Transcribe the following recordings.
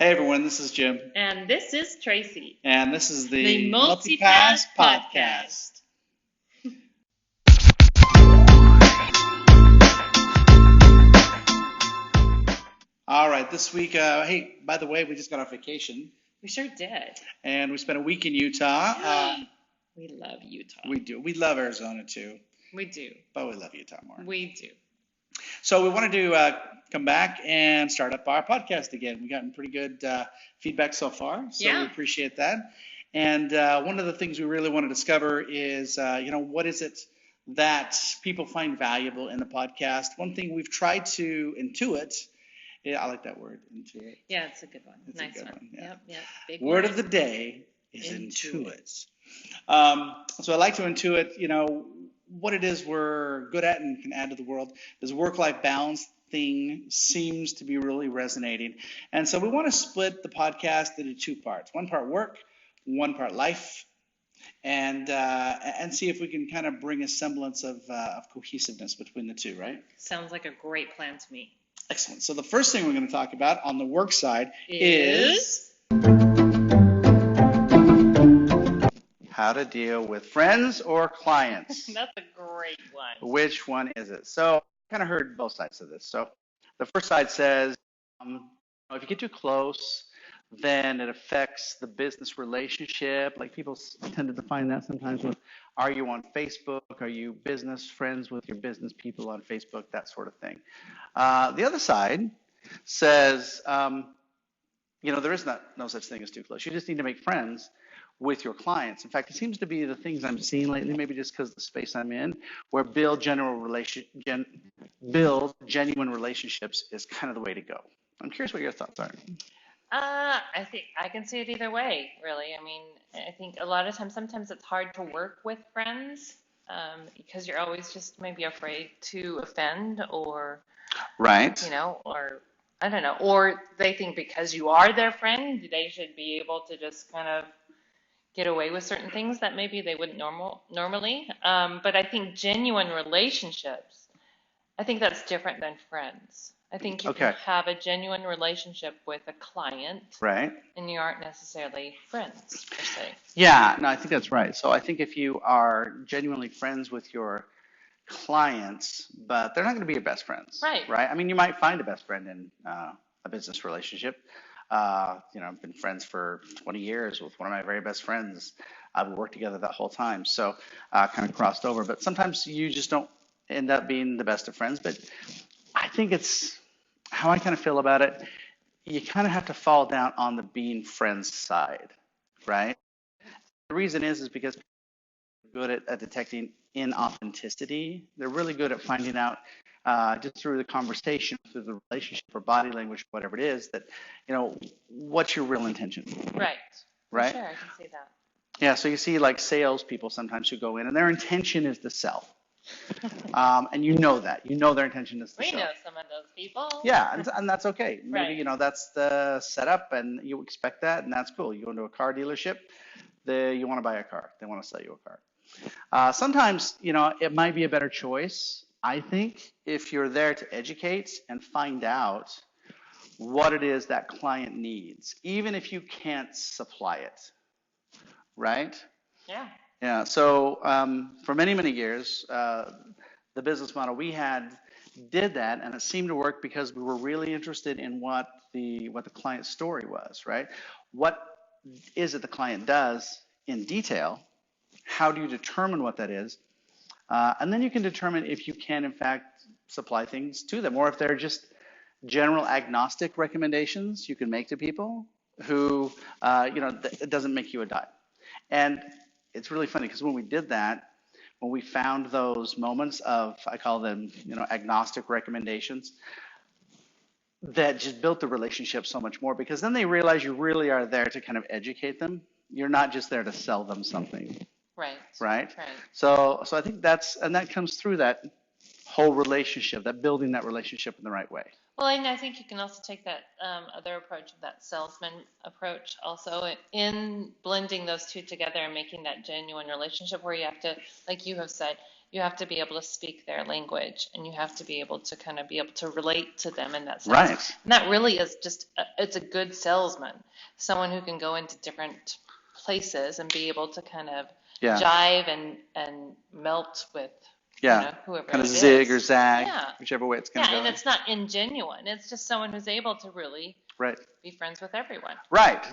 Hey everyone, this is Jim, And this is Tracy, and this is the the Multipass Multipass Podcast. Podcast. All right, this week, hey, by the way, we just got off vacation, We sure did. and we spent a week in Utah. We love Utah. We do. We love Arizona too, We do. but we love Utah more. We do. So we wanted to come back and start up our podcast again. We've gotten pretty good feedback so far, so we Yeah. appreciate that. And one of the things we really want to discover is, what is it that people find valuable in the podcast? One thing we've tried to intuit, yeah, I like that word, intuit. Yeah, it's a good one. It's a Nice good one. one, yeah. Yep. Big Word word. of the day is Intuit. intuit. So I like to intuit, what it is we're good at and can add to the world. This work-life balance thing seems to be really resonating. And so we want to split the podcast into two parts. One part work, one part life, and see if we can kind of bring a semblance of cohesiveness between the two, right? Sounds like a great plan to me. Excellent. So the first thing we're going to talk about on the work side is how to deal with friends or clients. That's a great one. Which one is it? So I kind of heard both sides of this. So the first side says, if you get too close, then it affects the business relationship. Like people tend to define that sometimes with, are you on Facebook? Are you business friends with your business people on Facebook? That sort of thing. The other side says, there is no such thing as too close. You just need to make friends with your clients. In fact, it seems to be the things I'm seeing lately, maybe just because of the space I'm in, where build genuine relationships is kind of the way to go. I'm curious what your thoughts are. I think I can see it either way, really. I mean, I think a lot of times, sometimes it's hard to work with friends because you're always just maybe afraid to offend or Right. or I don't know, or they think because you are their friend, they should be able to just kind of get away with certain things that maybe they wouldn't normally. But I think genuine relationships, I think that's different than friends. I think you can Okay. have a genuine relationship with a client Right. and you aren't necessarily friends per se. Yeah, no, I think that's right. So I think if you are genuinely friends with your clients, but they're not going to be your best friends, Right. right? I mean, you might find a best friend in a business relationship. I've been friends for 20 years with one of my very best friends. I've worked together that whole time, so kind of crossed over. But sometimes you just don't end up being the best of friends. But I think it's how I kind of feel about it. You kind of have to fall down on the being friends side, right? The reason is because good at detecting inauthenticity. They're really good at finding out just through the conversation, through the relationship or body language, whatever it is, that, what's your real intention, Right. right? For sure, I can see that. Yeah, so you see like salespeople sometimes who go in and their intention is to sell. And you know that. You know their intention is to We sell. know some of those people. Yeah, and that's okay. Maybe, Right. that's the setup and you expect that and that's cool. You go into a car dealership, you want to buy a car. They want to sell you a car. Sometimes, it might be a better choice, I think, if you're there to educate and find out what it is that client needs, even if you can't supply it, right? Yeah. Yeah, so for many, many years, the business model we had did that, and it seemed to work because we were really interested in what the client's story was, right? What is it the client does in detail? How do you determine what that is? And then you can determine if you can, in fact, supply things to them, or if they're just general agnostic recommendations you can make to people who, it doesn't make you a dime. And it's really funny because when we did that, when we found those moments of, I call them, agnostic recommendations, that just built the relationship so much more because then they realize you really are there to kind of educate them. You're not just there to sell them something. Right. Right? Right. So I think that comes through that whole relationship, that building that relationship in the right way. Well, and I think you can also take that other approach, that salesman approach, also in blending those two together and making that genuine relationship where you have to, like you have said, you have to be able to speak their language, and you have to be able to kind of be able to relate to them in that sense. Right. And that really is just, it's a good salesman, someone who can go into different places and be able to kind of Yeah. jive and melt with, Yeah. whoever Kind of it zig is. or zag, Yeah. whichever way it's going to Yeah, go. and it's not ingenuine. It's just someone who's able to really Right. be friends with everyone. Right.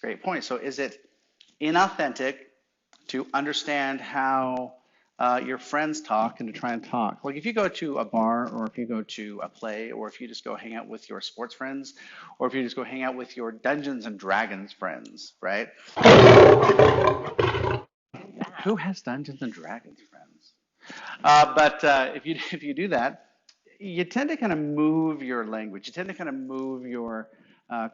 Great point. So is it inauthentic to understand how your friends talk and to try and talk? Like if you go to a bar or if you go to a play or if you just go hang out with your sports friends or if you just go hang out with your Dungeons and Dragons friends, right? Who has Dungeons and Dragons friends? But if you do that, you tend to kind of move your language. You tend to kind of move your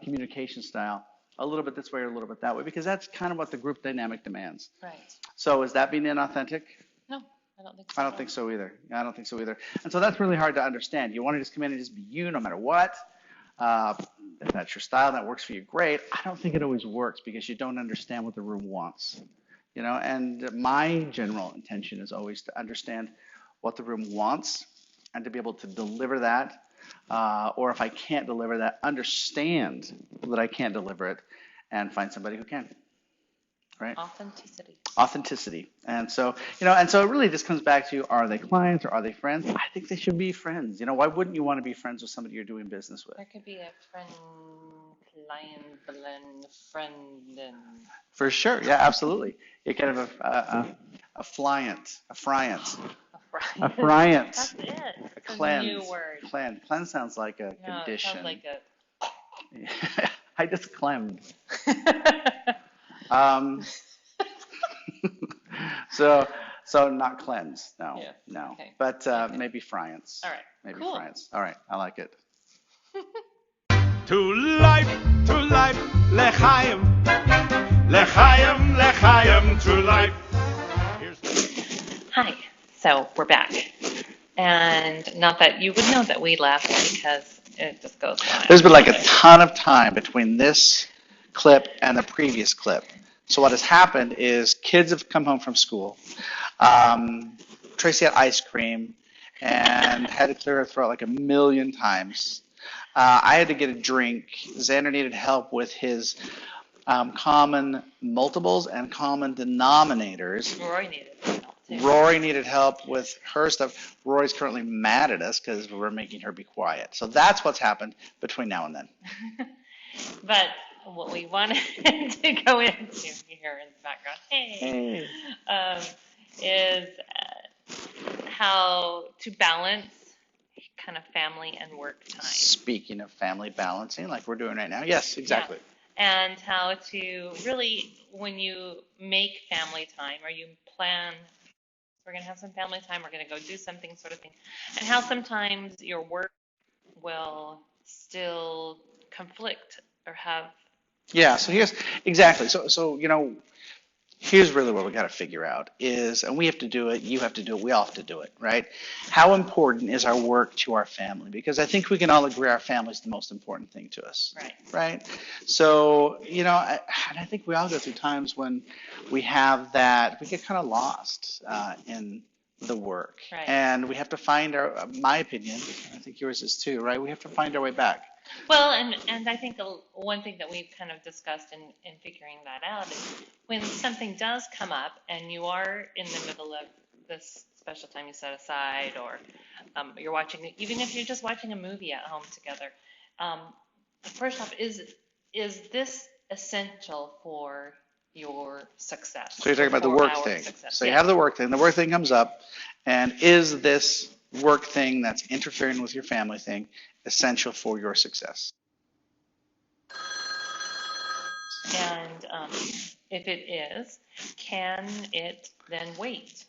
communication style a little bit this way or a little bit that way because that's kind of what the group dynamic demands. Right. So is that being inauthentic? No, I don't think so. I don't think so either. I don't think so either. And so that's really hard to understand. You want to just come in and just be you no matter what. If that's your style, that works for you, great. I don't think it always works because you don't understand what the room wants. And my general intention is always to understand what the room wants and to be able to deliver that. Or if I can't deliver that, understand that I can't deliver it and find somebody who can. Right? Authenticity. And so it really just comes back to, are they clients or are they friends? I think they should be friends. Why wouldn't you want to be friends with somebody you're doing business with? There could be a friend, client, blend, friend, and... For sure. Yeah, absolutely. You're kind of a friant. A friant. That's it. A It's cleanse. a new word. Cleanse sounds like a condition. It sounds like a... I just clemmed. So not cleanse, no, Yeah. no. Okay. But Okay. maybe friants. All right. Maybe Cool. friants. All right, I like it. To life, l'chaim, l'chaim, l'chaim, to life. Hi. So we're back. And not that you would know that we laughed because it just goes on. There's been like a ton of time between this clip and the previous clip. So what has happened is kids have come home from school. Tracy had ice cream and had to clear her throat like a million times. I had to get a drink. Xander needed help with his common multiples and common denominators. Roy needed help too. Rory needed help with her stuff. Rory's currently mad at us because we're making her be quiet. So that's what's happened between now and then. But what we wanted to go into here in the background, hey. Is how to balance kind of family and work time. Speaking of family balancing, like we're doing right now. Yes, exactly. Yeah. And how to really, when you make family time or you plan, we're going to have some family time, we're going to go do something sort of thing, and how sometimes your work will still conflict or have. Yeah, so here's exactly. So here's really what we got to figure out is, and we have to do it, you have to do it, we all have to do it, right? How important is our work to our family? Because I think we can all agree our family is the most important thing to us. Right? So, and I think we all go through times when we have that, we get kind of lost in the work. Right. And we have to find my opinion, I think yours is too, right? We have to find our way back. Well, and I think one thing that we've kind of discussed in figuring that out is when something does come up and you are in the middle of this special time you set aside, or you're watching, even if you're just watching a movie at home together, first off, is this essential for your success? So you're talking about the work thing. Success. So you have the work thing. The work thing comes up, and is this work thing that's interfering with your family thing essential for your success? And if it is, can it then wait?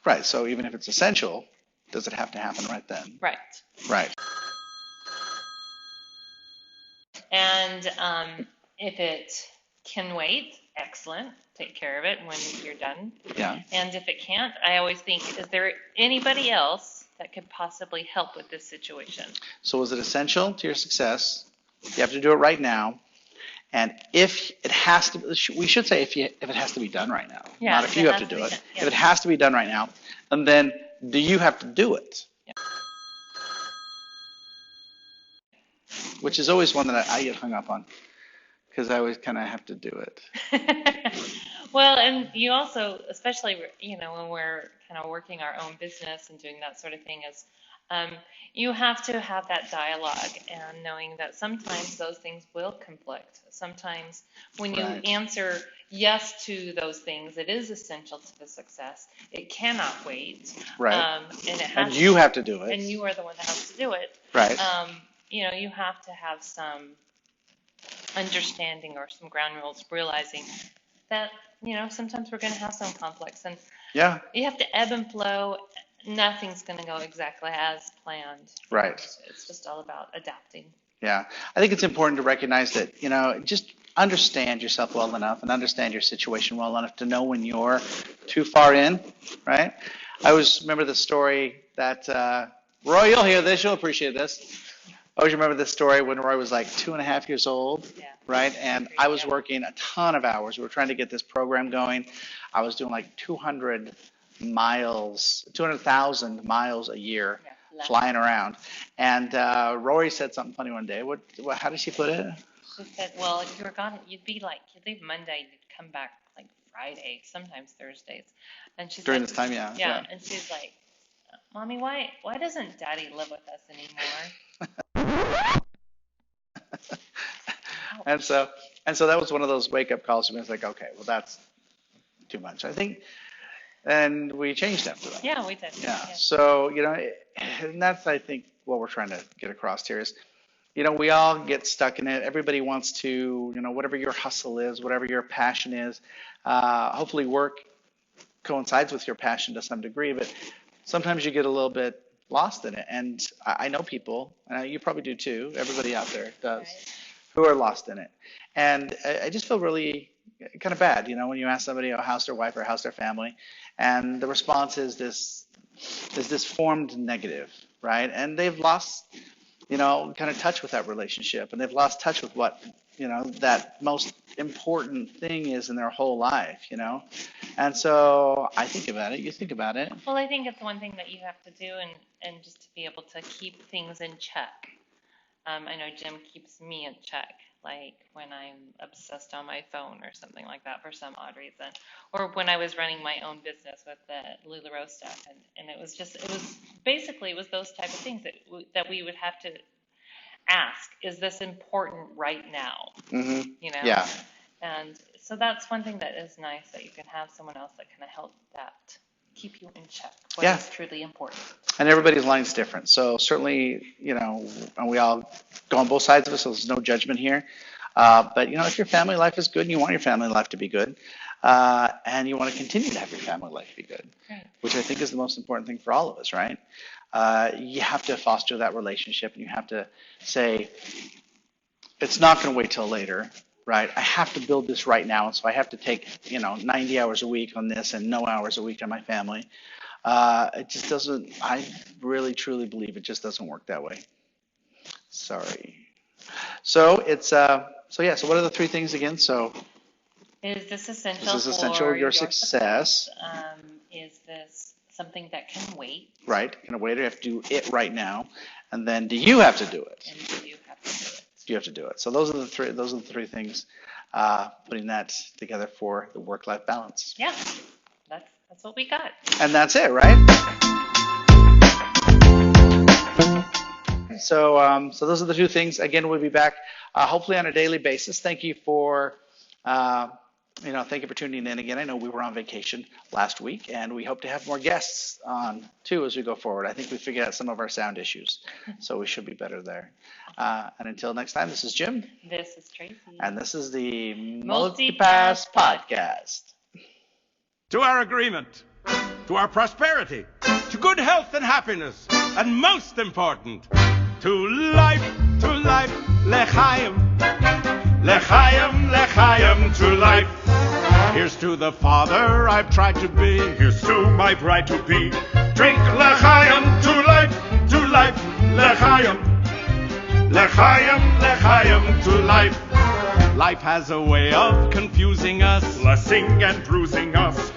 Right. So even if it's essential, does it have to happen right then? Right. Right. And if it can wait, excellent. Take care of it when you're done. Yeah. And if it can't, I always think, is there anybody else that could possibly help with this situation? So is it essential to your success? You have to do it right now. And if it has to, we should say if it has to be done right now, Yeah, not if you have to do it. Yeah. If it has to be done right now, and then do you have to do it? Yeah. Which is always one that I get hung up on, because I always kind of have to do it. Well, and you also, especially, when we're kind of working our own business and doing that sort of thing, is you have to have that dialogue and knowing that sometimes those things will conflict. Sometimes when you Right. answer yes to those things, it is essential to the success. It cannot wait. Right. And it has And you have to do it. and you are the one that has to do it. Right. You have to have some understanding or some ground rules, realizing that, sometimes we're going to have some conflicts, and Yeah. you have to ebb and flow. Nothing's going to go exactly as planned. Right. It's just all about adapting. Yeah. I think it's important to recognize that, just understand yourself well enough and understand your situation well enough to know when you're too far in, right? I always remember the story that, Roy, you'll hear this, you'll appreciate this. I always remember this story when Roy was like 2.5 years old, Yeah. right? And I was working a ton of hours. We were trying to get this program going. I was doing like 200,000 miles a year Yeah. flying around. And Rory said something funny one day. How did she put it? She said, well, if you were gone, you'd leave Monday, you'd come back like Friday, sometimes Thursdays. And she During said, this time, yeah. yeah. And she's like, Mommy, why doesn't Daddy live with us anymore? And so that was one of those wake-up calls for me. It's like, okay, well, that's too much, I think. And we changed after that. Yeah, we did. Yeah. So, and that's, I think, what we're trying to get across here is, we all get stuck in it. Everybody wants to, whatever your hustle is, whatever your passion is, hopefully work coincides with your passion to some degree, but sometimes you get a little bit lost in it. And I know people, you probably do too, everybody out there does, Right. who are lost in it. And I just feel really kind of bad, when you ask somebody how's their wife or how's their family, and the response is this formed negative, right? And they've lost, kind of touch with that relationship, and they've lost touch with what, that most important thing is in their whole life, And so I think about it, you think about it. Well, I think it's one thing that you have to do, and just to be able to keep things in check. I know Jim keeps me in check, like when I'm obsessed on my phone or something like that for some odd reason, or when I was running my own business with the LuLaRoe stuff, and it was those type of things that we would have to ask, is this important right now? Mm-hmm. Yeah. And so that's one thing that is nice, that you can have someone else that kind of help that keep you in check. What is truly important. And everybody's line's different. So certainly, and we all go on both sides of it, so there's no judgment here. But, if your family life is good and you want your family life to be good, and you want to continue to have your family life be good, right, which I think is the most important thing for all of us, right? You have to foster that relationship, and you have to say, it's not going to wait till later. Right, I have to build this right now, and so I have to take 90 hours a week on this and no hours a week on my family. It just doesn't. I really truly believe it just doesn't work that way. Sorry. So it's So what are the three things again? So is this essential? Is this essential for to your success? Is this something that can wait? Right, can it wait? Or you have to do it right now, and then do you have to do it? And do you have to do it? You have to do it. So those are the three things. Putting that together for the work-life balance. Yeah, that's what we got. And that's it, right? So those are the two things. Again, we'll be back hopefully on a daily basis. Thank you for thank you for tuning in again. I know we were on vacation last week, and we hope to have more guests on too as we go forward. I think we figured out some of our sound issues, so we should be better there. And until next time, this is Jim. This is Tracy. And this is the Multipass Podcast. To our agreement, to our prosperity, to good health and happiness, and most important, to life, L'chaim, L'chaim, L'chaim, to life. Here's to the father I've tried to be, here's to my bride to be. Drink L'chaim, to life, L'chaim, L'chaim, L'chaim, to life. Life has a way of confusing us, blessing and bruising us.